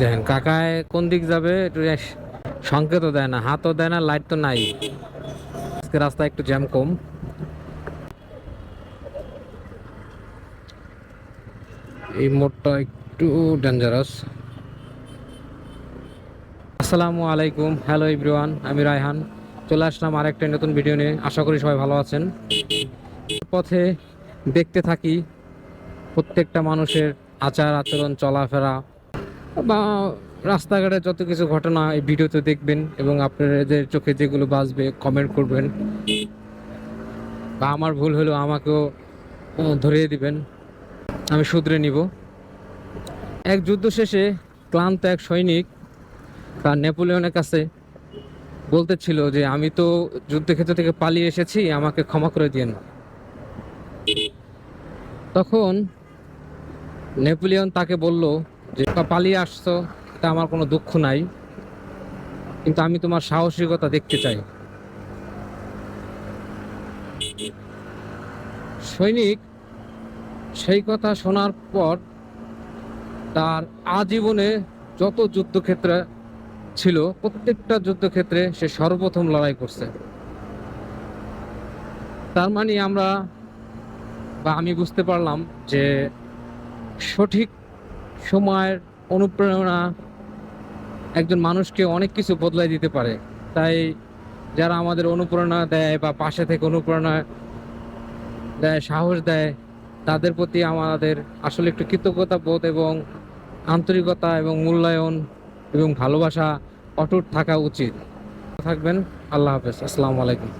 দেখেন কাকায় কোন দিক যাবে একটু সংকেতও দেয় না, হাতও দেয় না, লাইট তো নাই। আজকে রাস্তায় একটু জ্যাম কম। এই মোড়টা একটু ডেঞ্জারাস। আসসালামু আলাইকুম, হ্যালো এভরিওয়ান, আমি রায়হান। চলে আসলাম আরেকটা নতুন ভিডিও নিয়ে। আশা করি সবাই ভালো আছেন। পথে দেখতে থাকি প্রত্যেকটা মানুষের আচার আচরণ, চলাফেরা বা রাস্তাঘাটে যত কিছু ঘটনা এই ভিডিওতে দেখবেন, এবং আপনাদের চোখে যেগুলো বাজবে কমেন্ট করবেন, বা আমার ভুল হলেও আমাকেও ধরিয়ে দিবেন, আমি শুধরে নিব। এক যুদ্ধ শেষে ক্লান্ত এক সৈনিক তার নেপোলিয়নের কাছে বলতেছিল যে আমি তো যুদ্ধক্ষেত্র থেকে পালিয়ে এসেছি, আমাকে ক্ষমা করে দিয়েন। তখন নেপোলিয়ন তাকে বলল যে পালিয়ে আসছো, তা আমার কোনো দুঃখ নাই, কিন্তু আমি তোমার সাহসিকতা দেখতে চাই। সৈনিক সেই কথা শোনার পর তার আজীবনে যত যুদ্ধক্ষেত্র ছিল প্রত্যেকটা যুদ্ধক্ষেত্রে সে সর্বপ্রথম লড়াই করছে। তার মানে আমরা বা আমি বুঝতে পারলাম যে সঠিক সময়ের অনুপ্রেরণা একজন মানুষকে অনেক কিছু বদলাই দিতে পারে। তাই যারা আমাদের অনুপ্রেরণা দেয় বা পাশে থেকে অনুপ্রেরণা দেয়, সাহস দেয়, তাদের প্রতি আমাদের আসলে একটু কৃতজ্ঞতা বোধ এবং আন্তরিকতা এবং মূল্যায়ন এবং ভালোবাসা অটুট থাকা উচিত। থাকবেন। আল্লাহ হাফেজ। আসসালামু আলাইকুম।